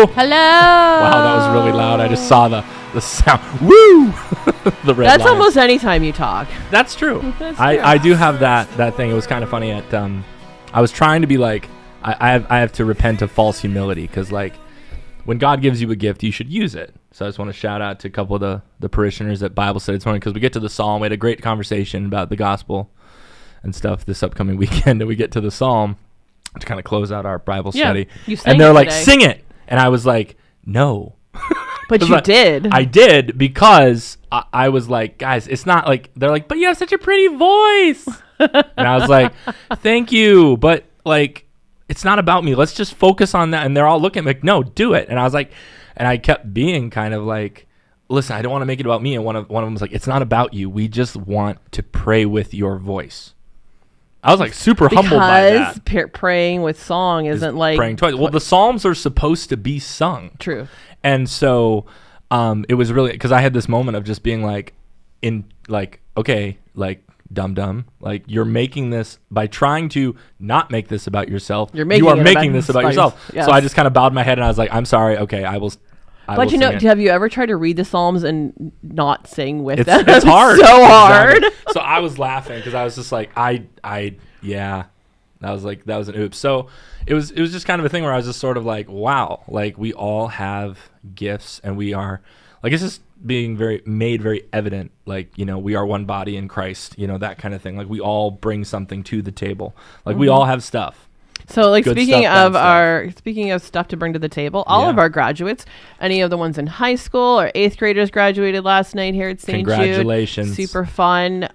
Hello. Wow, that was really loud. I just saw the sound. Woo! The red That's line. almost any time you talk. That's true. That's true. I do have that thing. It was kind of funny at I was trying to be like I have to repent of false humility, because like when God gives you a gift, you should use it. So I just want to shout out to a couple of the parishioners at Bible study this morning, because we get to the Psalm. We had a great conversation about the gospel and stuff this upcoming weekend, and we get to the Psalm to kind of close out our Bible study. You sang and they're it like, today. sing it. And I was like, no. But you did. I did, because I was like, guys, it's not like, they're like, but you have such a pretty voice. And I was like, thank you. But like, it's not about me. Let's just focus on that. And they're all looking at me like, no, do it. And I was like, and I kept being kind of like, listen, I don't want to make it about me. And one of them was like, it's not about you. We just want to pray with your voice. I was like super humbled by that. Because praying with song isn't like praying twice. Well, the Psalms are supposed to be sung. True. And so it was really, because I had this moment of just being like, okay, like, dumb, like, you're making this by trying to not make this about yourself. You are making this about yourself. Yes. So I just kind of bowed my head and I was like, I'm sorry. Okay, I will. But you know, have you ever tried to read the Psalms and not sing with them? It's hard. So hard. Exactly. So I was laughing because I was just like, yeah. That was an oops. So it was just kind of a thing where I was just sort of like, wow, like we all have gifts, and we are like, it's just being made very evident, like, you know, we are one body in Christ, you know, that kind of thing. Like we all bring something to the table. Like we all have stuff. So like speaking of stuff to bring to the table, all of our graduates, any of the ones in high school or 8th graders graduated last night here at St. Jude. Congratulations. Super fun.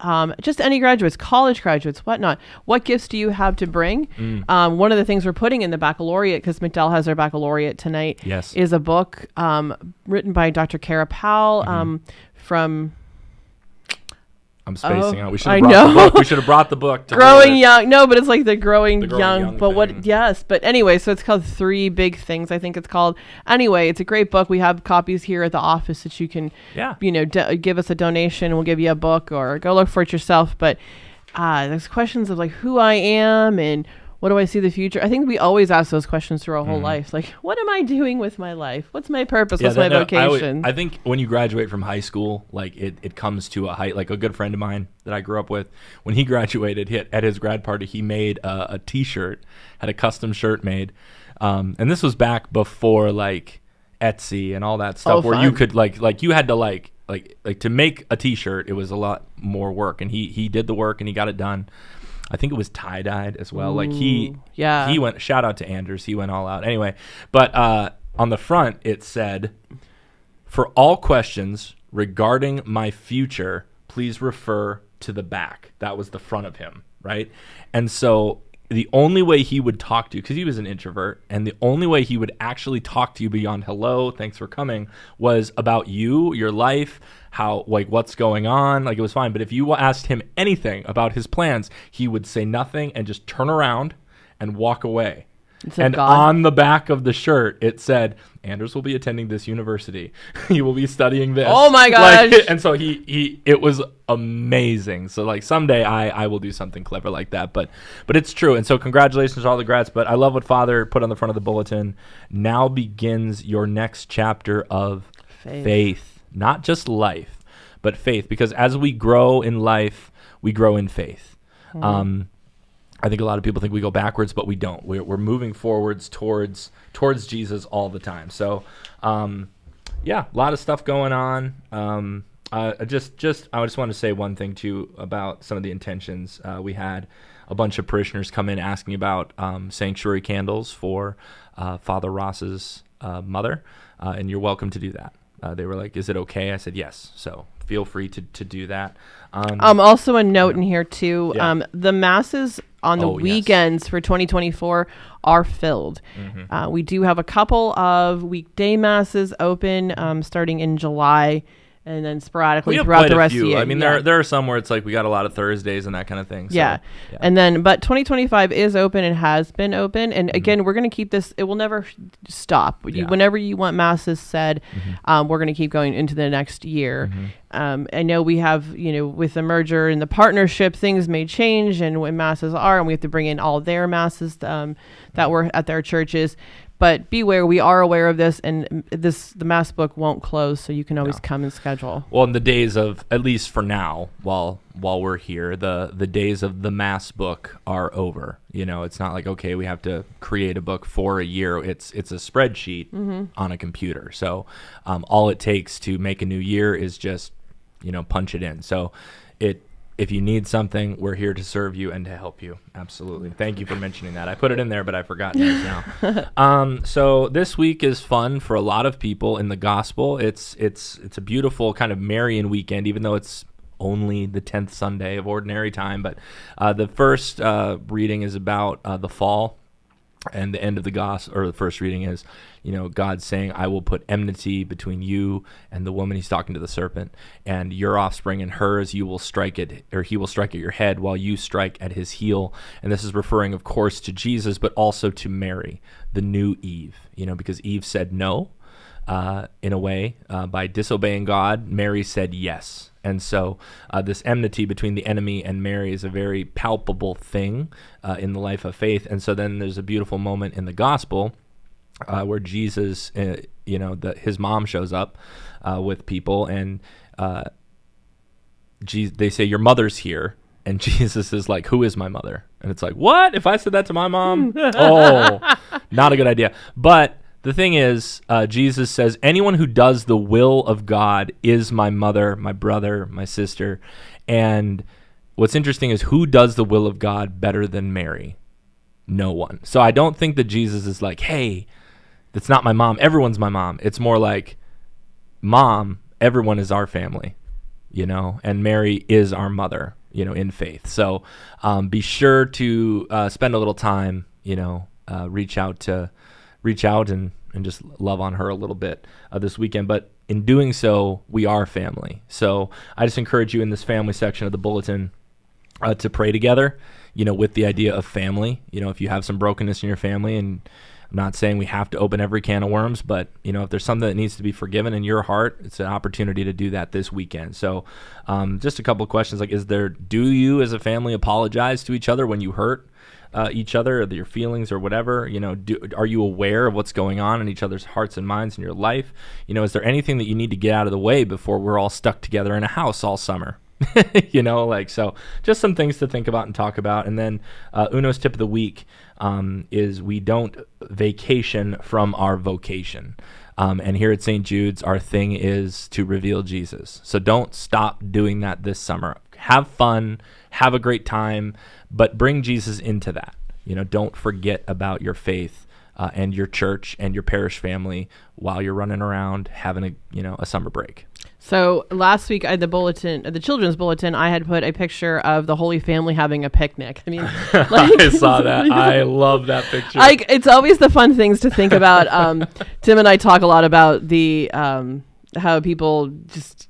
Just any graduates, college graduates, whatnot. What gifts do you have to bring? One of the things we're putting in the baccalaureate, because McDowell has our baccalaureate tonight, is a book written by Dr. Kara Powell from... I'm spacing out. We should have brought the book. We should have brought the book. To Growing Young. No, but it's like the Growing Young. But thing. what? Yes. But anyway, so it's called 3 Big Things, I think it's called. Anyway, it's a great book. We have copies here at the office that you can, give us a donation. We'll give you a book, or go look for it yourself. But there's questions of like who I am and what do I see the future? I think we always ask those questions through our whole life. Like, what am I doing with my life? What's my purpose? What's my vocation? I think when you graduate from high school, like it comes to a height. Like a good friend of mine that I grew up with, when he graduated, at his grad party, he made a T-shirt, had a custom shirt made. And this was back before like Etsy and all that stuff, where you could like you had to like to make a T-shirt, it was a lot more work. And he did the work and he got it done. I think it was tie-dyed as well. Like he went, shout out to Anders, he went all out. Anyway, but on the front it said, "For all questions regarding my future, please refer to the back." That was the front of him, right? And so the only way he would talk to you, because he was an introvert, and the only way he would actually talk to you beyond hello, thanks for coming, was about you, your life, how, like, what's going on. Like, it was fine. But if you asked him anything about his plans, he would say nothing and just turn around and walk away. And on the back of the shirt, it said, "Anders will be attending this university. He will be studying this." Oh my gosh. And so it was amazing. So like someday I will do something clever like that. But it's true. And so congratulations to all the grads. But I love what Father put on the front of the bulletin. Now begins your next chapter of faith. Not just life, but faith. Because as we grow in life, we grow in faith. I think a lot of people think we go backwards, but we don't. We're moving forwards towards Jesus all the time. So, a lot of stuff going on. I just want to say one thing too about some of the intentions. We had a bunch of parishioners come in asking about sanctuary candles for Father Ross's mother, and you're welcome to do that. They were like, "Is it okay?" I said, "Yes." So feel free to do that. Also a note in here too. The masses on the weekends for 2024 are filled. We do have a couple of weekday masses open starting in July, and then sporadically throughout the rest of the year. I mean, there are some where it's like we got a lot of Thursdays and that kind of thing. So, and then but 2025 is open and has been open, and again we're going to keep this. It will never stop. Whenever you want masses said, we're going to keep going into the next year. I know we have, with the merger and the partnership, things may change and when masses are, and we have to bring in all their masses that were at their churches. But beware, we are aware of this, and the Mass book won't close, so you can always come and schedule. Well, in the days of, at least for now, while we're here, the days of the Mass book are over. It's not like, okay, we have to create a book for a year. It's a spreadsheet on a computer. So all it takes to make a new year is just, punch it in. So if you need something, we're here to serve you and to help you. Absolutely. Thank you for mentioning that. I put it in there, but I forgot now. So this week is fun for a lot of people in the gospel. It's a beautiful kind of Marian weekend, even though it's only the 10th Sunday of ordinary time. But the first reading is about the fall. And the end of the gospel, or the first reading is, God saying, I will put enmity between you and the woman. He's talking to the serpent, and your offspring and hers, you will strike it, or he will strike at your head while you strike at his heel. And this is referring, of course, to Jesus, but also to Mary, the new Eve, because Eve said no, in a way, by disobeying God. Mary said yes. And so this enmity between the enemy and Mary is a very palpable thing in the life of faith. And so then there's a beautiful moment in the gospel where Jesus, his mom shows up with people, and they say, your mother's here. And Jesus is like, who is my mother? And it's like, what? If I said that to my mom? Oh, not a good idea. But the thing is, Jesus says, anyone who does the will of God is my mother, my brother, my sister. And what's interesting is, who does the will of God better than Mary? No one. So I don't think that Jesus is like, hey, that's not my mom. Everyone's my mom. It's more like, mom, everyone is our family, and Mary is our mother, in faith. So be sure to spend a little time, reach out and just love on her a little bit this weekend. But in doing so, we are family. So I just encourage you in this family section of the bulletin to pray together, with the idea of family. If you have some brokenness in your family, and I'm not saying we have to open every can of worms, but if there's something that needs to be forgiven in your heart, it's an opportunity to do that this weekend. So just a couple of questions, like, do you as a family apologize to each other when you hurt each other, or your feelings, or whatever? Are you aware of what's going on in each other's hearts and minds in your life? Is there anything that you need to get out of the way before we're all stuck together in a house all summer? So just some things to think about and talk about. And then Uno's tip of the week is, we don't vacation from our vocation. And here at St. Jude's, our thing is to reveal Jesus. So don't stop doing that this summer. Have fun, have a great time, but bring Jesus into that. Don't forget about your faith and your church and your parish family while you're running around having a summer break. So last week, the children's bulletin, I had put a picture of the Holy Family having a picnic. I mean, I saw that. I love that picture. It's always the fun things to think about. Tim and I talk a lot about the how people just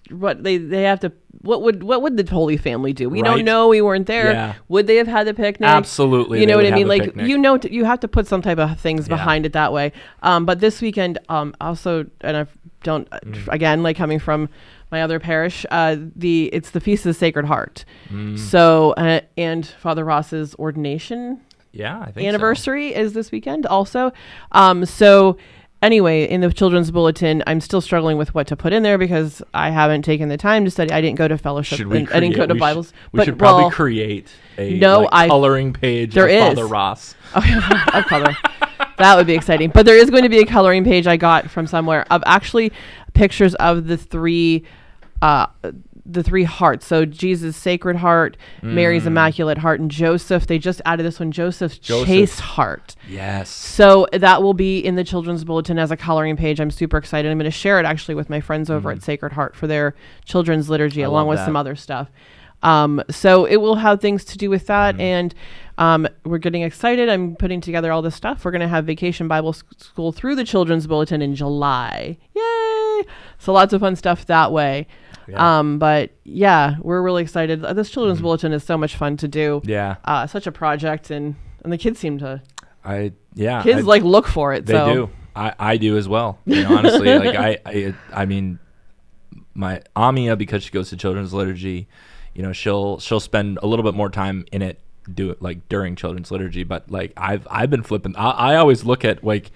what they have to. What would the Holy Family do? We don't know. We weren't there. Yeah. Would they have had the picnic? Absolutely. You know what I mean? Like, you have to put some type of things behind it that way. But this weekend, also, and I don't, again, like coming from my other parish, it's the Feast of the Sacred Heart. So, and Father Ross's ordination I think anniversary is this weekend also. So anyway, in the children's bulletin, I'm still struggling with what to put in there because I haven't taken the time to study. I didn't go to fellowship. I didn't go to Bibles. We should probably create a coloring page of Father Ross. A color. That would be exciting. But there is going to be a coloring page I got from somewhere of actually pictures of the three hearts. So Jesus' Sacred Heart, Mary's Immaculate Heart, and Joseph. They just added this one, Joseph's Chaste Heart. Yes. So that will be in the children's bulletin as a coloring page. I'm super excited. I'm going to share it actually with my friends over at Sacred Heart for their children's liturgy, along with some other stuff. So it will have things to do with that. And we're getting excited. I'm putting together all this stuff. We're going to have Vacation Bible School through the children's bulletin in July. Yay! So lots of fun stuff that way. Yeah. But yeah, we're really excited. This children's bulletin is so much fun to do. Yeah. Such a project, and the kids seem to. Kids look for it. They do. I do as well. Honestly, I mean, my Amia, because she goes to children's liturgy, she'll spend a little bit more time in it do it like during children's liturgy, but like I've been flipping. I always look at like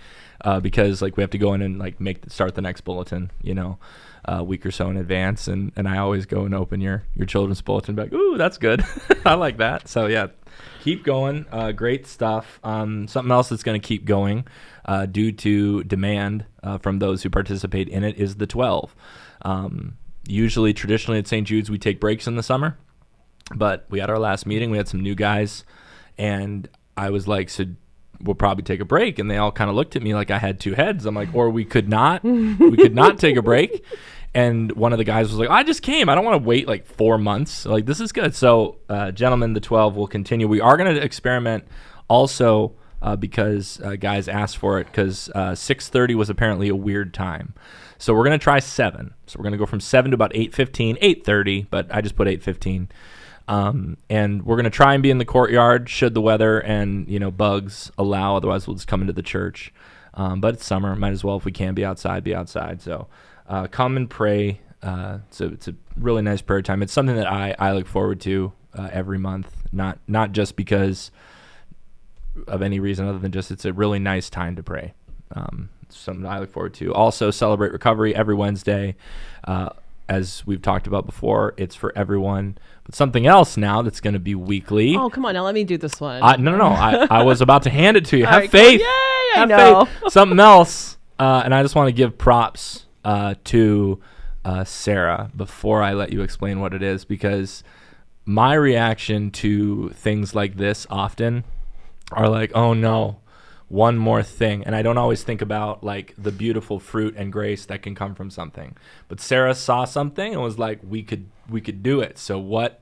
because like we have to go in and like start the next bulletin, a week or so in advance, and I always go and open your children's bulletin, and be like, ooh, that's good. I like that. So yeah, keep going. Great stuff. Something else that's going to keep going due to demand from those who participate in it is the 12. Usually, traditionally at St. Jude's, we take breaks in the summer, but we had our last meeting. We had some new guys, and I was like, so we'll probably take a break. And they all kind of looked at me like I had two heads. I'm like, or we could not take a break. And one of the guys was like, I just came. I don't want to wait like 4 months. Like, this is good. So, gentlemen, the 12 will continue. We are going to experiment also because guys asked for it, because 6:30 was apparently a weird time. So we're going to try 7. So we're going to go from 7 to about 8:15, 8:30, but I just put 8:15. And we're going to try and be in the courtyard should the weather and, bugs allow. Otherwise, we'll just come into the church. But it's summer. Might as well, if we can be outside, be outside. So come and pray. So it's a really nice prayer time. It's something that I look forward to every month, not just because of any reason other than just it's a really nice time to pray. Something I look forward to. Also, Celebrate Recovery every Wednesday. As we've talked about before, it's for everyone. But something else now that's going to be weekly. Oh, come on. Now let me do this one. No. I was about to hand it to you. All Have right, faith. Yay, Have I know. faith. Something else. And I just want to give props to Sara before I let you explain what it is, because my reaction to things like this often are like, oh, no. One more thing. And I don't always think about like the beautiful fruit and grace that can come from something. But Sara saw something and was like, we could do it. So what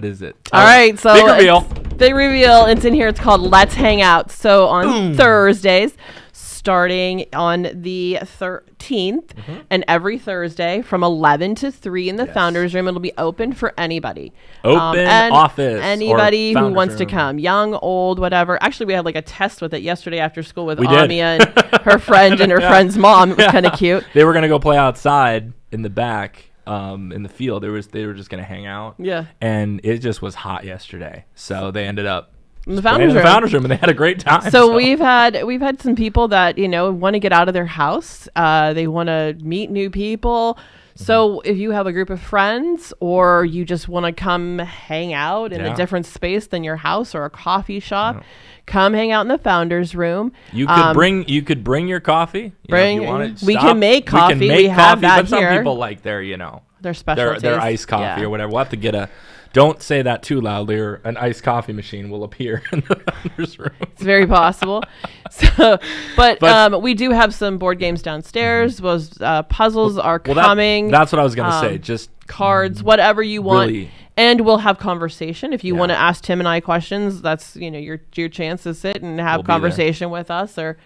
is it? All right, so big reveal. Big reveal. It's in here. It's called Let's Hang Out. So on Thursdays, starting on the 13th, and every Thursday from 11 to 3 in the Founders Room, it'll be open for anybody. Open office. Anybody who wants to room. come, young, old, whatever. Actually, we had like a test with it yesterday after school with We did. Amia and her friend and her friend's mom. It was kind of cute. They were going to go play outside in the back. In the field, they were just going to hang out. Yeah. And it just was hot yesterday. So they ended up in the Founders Room, and they had a great time. So we've had some people that want to get out of their house. They want to meet new people. So if you have a group of friends, or you just want to come hang out in a different space than your house or a coffee shop, come hang out in the Founders Room. You could bring your coffee. We can make coffee. We have that but here. Some people like their their specialties. their iced coffee or whatever. We'll have to get don't say that too loudly, or an iced coffee machine will appear in the Founders Room. It's very possible. But we do have some board games downstairs. Those puzzles are coming. That's what I was going to say. Just cards, whatever you want. Really. And we'll have conversation. If you want to ask Tim and I questions, that's your chance to sit and have conversation with us, or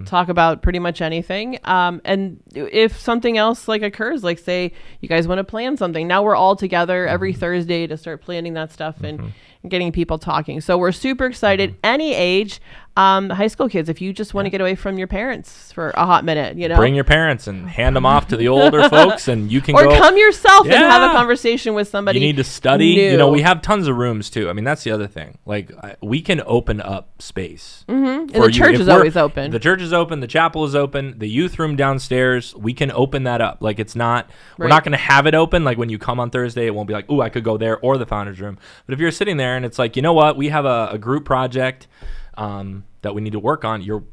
talk about pretty much anything. And if something else like occurs, like say you guys want to plan something, now we're all together every Thursday to start planning that stuff and getting people talking. So we're super excited. Any age, high school kids, if you just want to get away from your parents for a hot minute, bring your parents and hand them off to the older folks, and you can or come yourself and have a conversation with somebody. You need to study. New. We have tons of rooms too. I mean, that's the other thing. Like we can open up space. And the church is always open. The church is open. The chapel is open. The youth room downstairs, we can open that up. Like it's not. We're not going to have it open. Like when you come on Thursday, it won't be like, oh, I could go there or the Founders Room. But if you're sitting there and it's like, you know what, we have a group project that we need to work on, you're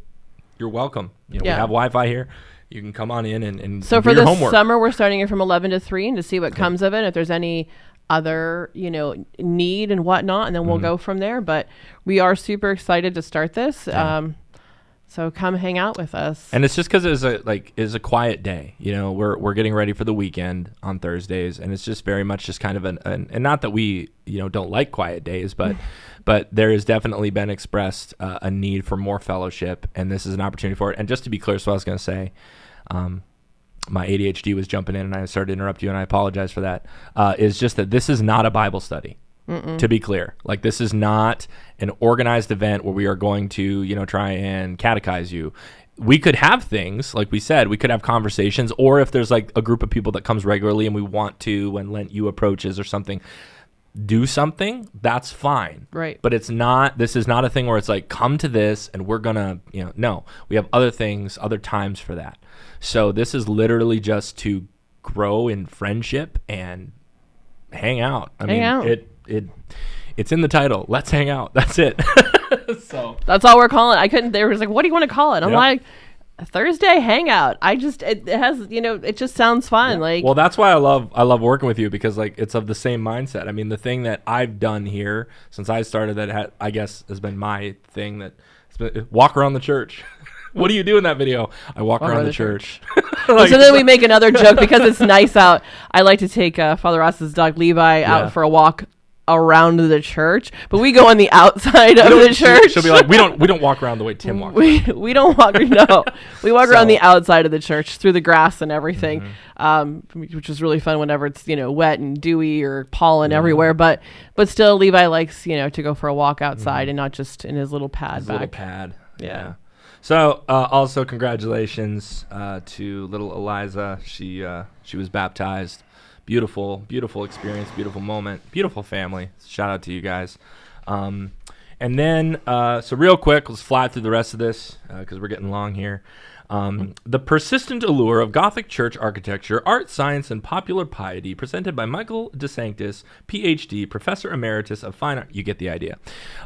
welcome. We have Wi-Fi here. You can come on in and so do for your the homework. Summer, we're starting it from 11 to 3 and to see what comes of it. If there's any other need and whatnot, and then we'll go from there. But we are super excited to start this. So come hang out with us. And it's just because it's a quiet day. We're getting ready for the weekend on Thursdays, and it's just very much just kind of and not that we don't like quiet days, but there has definitely been expressed a need for more fellowship, and this is an opportunity for it. And just to be clear, so I was going to say, my ADHD was jumping in, and I started to interrupt you, and I apologize for that. Is just that this is not a Bible study. To be clear, like this is not an organized event where we are going to, try and catechize you. We could have things, like we said, we could have conversations, or if there's like a group of people that comes regularly and we want to, when Lent U approaches or something, do something, that's fine. Right. But this is not a thing where it's like, come to this and we're gonna, no, we have other things, other times for that. So this is literally just to grow in friendship and hang out. It's in the title. Let's hang out. That's it. So that's all we're calling it. They were like, what do you want to call it? I'm like, Thursday hangout. It has, it just sounds fun. Like, well, that's why I love working with you, because like it's of the same mindset. I mean, the thing that I've done here since I started I guess has been my thing, that walk around the church. What do you do in that video? I walk around the church. So then we make another joke because it's nice out. I like to take Father Ross's dog Levi out for a walk around the church, but we go on the outside of the church. She'll be like, we don't walk around the way Tim walks. We don't walk. No, we walk around the outside of the church through the grass and everything, which is really fun whenever it's wet and dewy or pollen everywhere. But still, Levi likes to go for a walk outside and not just in his little pad. Little pad. Yeah. So also congratulations to little Eliza. She was baptized. Beautiful, beautiful experience, beautiful moment, beautiful family. Shout out to you guys. And then, so real quick, let's fly through the rest of this because we're getting long here. The persistent allure of Gothic church architecture, art, science, and popular piety, presented by Michael DeSanctis, Ph.D., Professor Emeritus of Fine Art. You get the idea.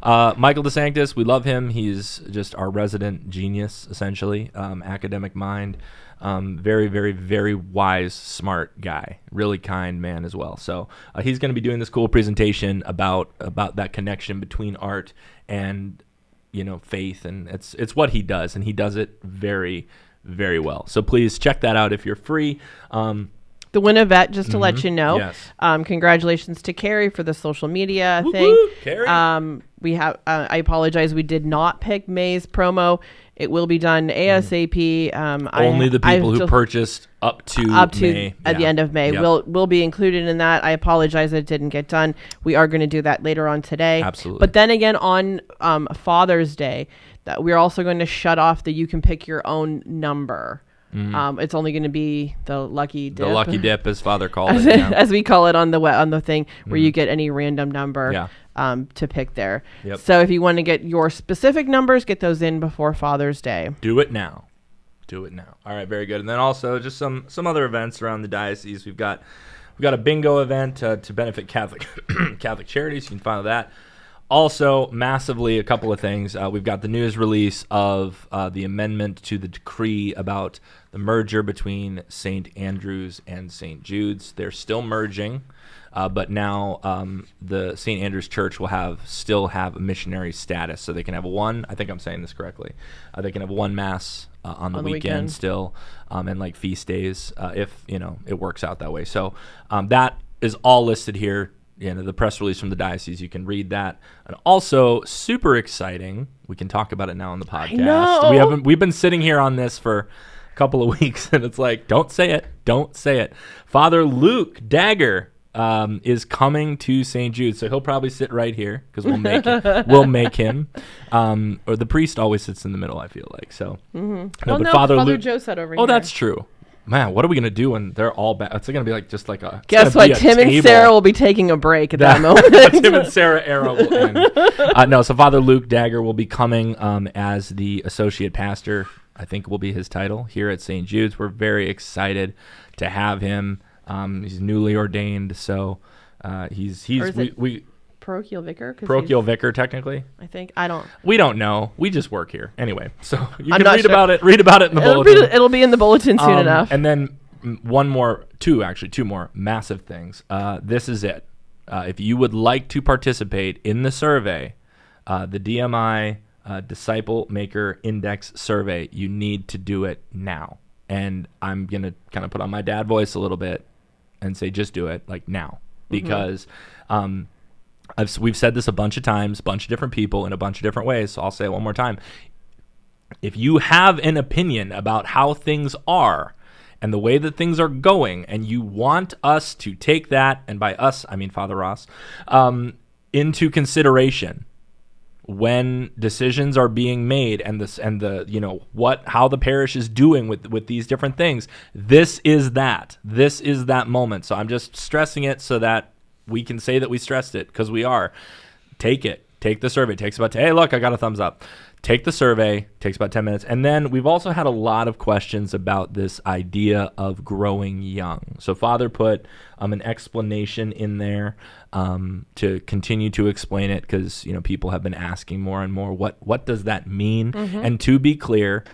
Michael DeSanctis, we love him. He's just our resident genius, essentially, academic mind. Very, very, very wise, smart guy. Really kind man as well. So he's going to be doing this cool presentation about that connection between art and faith, and it's what he does, and he does it very, very well. So please check that out if you're free. The Winnivette, just to let you know. Yes. Congratulations to Carrie for the social media thing. Carrie. We have. I apologize. We did not pick May's promo. It will be done ASAP. Only the people who purchased up to May. At the end of May will be included in that. I apologize that it didn't get done. We are going to do that later on today. Absolutely. But then again, on Father's Day, that we're also going to shut off the you can pick your own number. It's only going to be the lucky dip. The lucky dip, as Father called it. As we call it on the thing, where you get any random number to pick there. Yep. So if you want to get your specific numbers, get those in before Father's Day. Do it now. All right, very good. And then also just some other events around the diocese. We've got a bingo event to benefit Catholic charities. You can find that. Also, massively, a couple of things. We've got the news release of the amendment to the decree about the merger between St. Andrew's and St. Jude's. They're still merging, but now the St. Andrew's Church will still have a missionary status, so they can have I think I'm saying this correctly. They can have one mass on the weekend still, and like feast days, if it works out that way. So that is all listed here. The press release from the diocese, you can read that. And also, super exciting, we can talk about it now on the podcast. We've been sitting here on this for a couple of weeks, and it's like, don't say it. Father Luke Dagger is coming to St. Jude, so he'll probably sit right here because we'll make him. Or the priest always sits in the middle, I feel like. So, Father Joe sat over here. Oh, that's true. Man, what are we going to do when they're all back? It's going to be like just like a... Guess what? Tim and Sarah will be taking a break at that moment. Tim and Sarah era will end. So Father Luke Dagger will be coming as the associate pastor, I think will be his title, here at St. Jude's. We're very excited to have him. He's newly ordained, so we parochial vicar? Parochial vicar, technically. I think. We don't know. We just work here. Anyway, so you can read about it in the bulletin. It'll be in the bulletin soon enough. And then two more massive things. This is it. If you would like to participate in the survey, the DMI Disciple Maker Index survey, you need to do it now. And I'm going to kind of put on my dad voice a little bit and say, just do it like now. Because we've said this a bunch of times, a bunch of different people in a bunch of different ways, so I'll say it one more time. If you have an opinion about how things are and the way that things are going, and you want us to take that, and by us, I mean Father Ross, into consideration when decisions are being made and how the parish is doing with these different things, this is that moment. So I'm just stressing it so that we can say that we stressed it because we are. Take the survey. It takes about, hey, look, I got a thumbs up. Take the survey, takes about 10 minutes. And then we've also had a lot of questions about this idea of growing young. So Father put an explanation in there to continue to explain it because, people have been asking more and more, what does that mean? Mm-hmm. And to be clear,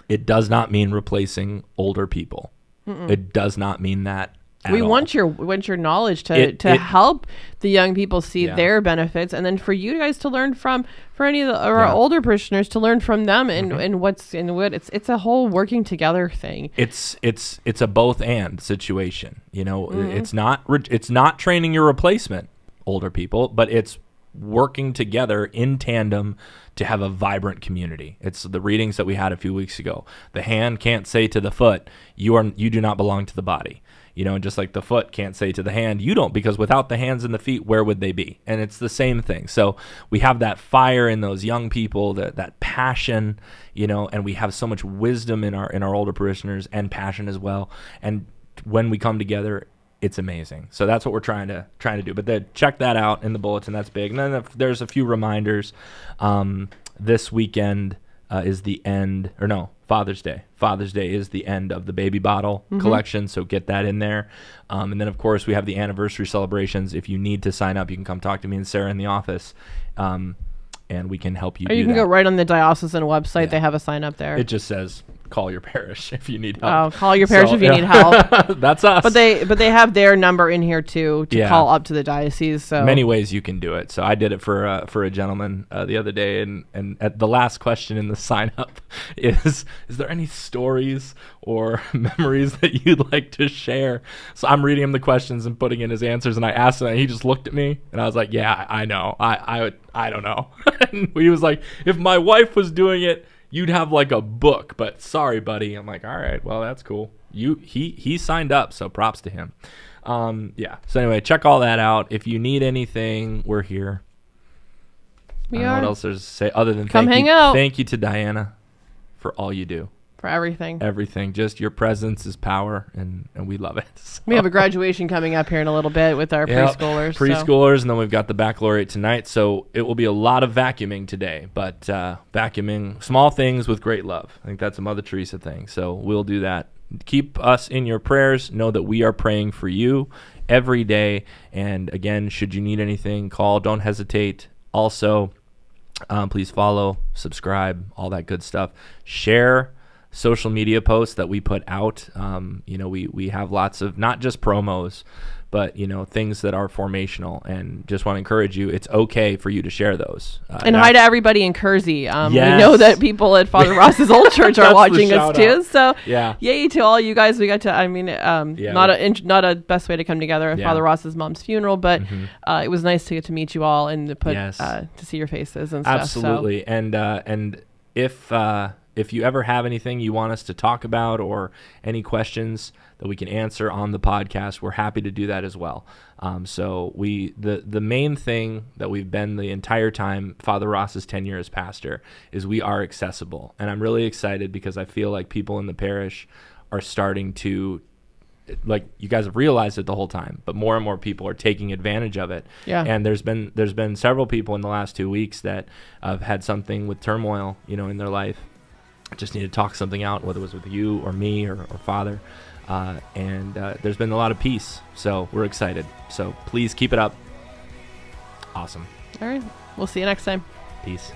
it does not mean replacing older people. Mm-mm. It does not mean that. We want your knowledge to help the young people see their benefits, and then for you guys to learn for any of our older parishioners to learn from them, and mm-hmm. It's a whole working together thing. It's a both and situation. Mm-hmm. It's not training your replacement, older people, but it's working together in tandem to have a vibrant community. It's the readings that we had a few weeks ago. The hand can't say to the foot, you do not belong to the body. And just like the foot can't say to the hand, you don't, because without the hands and the feet, where would they be? And it's the same thing. So we have that fire in those young people, that passion, and we have so much wisdom in our older parishioners and passion as well. And when we come together, it's amazing. So that's what we're trying to do. But check that out in the bulletin. That's big. And then there's a few reminders. This weekend is the end, or no, Father's Day. Father's Day is the end of the baby bottle mm-hmm. collection, so get that in there. And then, of course, we have the anniversary celebrations. If you need to sign up, you can come talk to me and Sara in the office, and we can help you. Or you can go right on the diocesan website. Yeah. They have a sign up there. It just says, call your parish if you need help. Oh, call your parish if you need help. That's us. But they have their number in here too to call up to the diocese. So many ways you can do it. So I did it for a gentleman the other day, and at the last question in the sign up is there any stories or memories that you'd like to share? So I'm reading him the questions and putting in his answers, and I asked him, and he just looked at me, and I was like, yeah, I know. I don't know. And he was like, if my wife was doing it, you'd have like a book, but sorry, buddy. I'm like, all right, well, that's cool. He signed up, so props to him. So anyway, check all that out. If you need anything, we're here. I don't know what else there's to say other than hang out. Thank you to Diana for all you do. For everything. Everything. Just your presence is power, and we love it. So. We have a graduation coming up here in a little bit with our preschoolers. Preschoolers, and then we've got the baccalaureate tonight. So it will be a lot of vacuuming today, but vacuuming small things with great love. I think that's a Mother Teresa thing. So we'll do that. Keep us in your prayers. Know that we are praying for you every day. And again, should you need anything, call. Don't hesitate. Also, please follow, subscribe, all that good stuff. Share social media posts that we put out. We have lots of not just promos, but things that are formational, and just want to encourage you, it's okay for you to share those. And hi to everybody in Kersey. Yes. We know that people at Father Ross's old church are watching us too. So yay to all you guys. We got to, not a best way to come together at Father Ross's mom's funeral, but mm-hmm. It was nice to get to meet you all and to see your faces and stuff. Absolutely. So. And if you ever have anything you want us to talk about or any questions that we can answer on the podcast, we're happy to do that as well. So the main thing that we've been the entire time Father Ross's tenure as pastor is we are accessible. And I'm really excited because I feel like people in the parish are starting to, like, you guys have realized it the whole time, but more and more people are taking advantage of it. Yeah. And there's been several people in the last 2 weeks that have had something with turmoil, in their life. Just need to talk something out, whether it was with you or me or Father. And there's been a lot of peace. So we're excited. So please keep it up. Awesome. All right. We'll see you next time. Peace.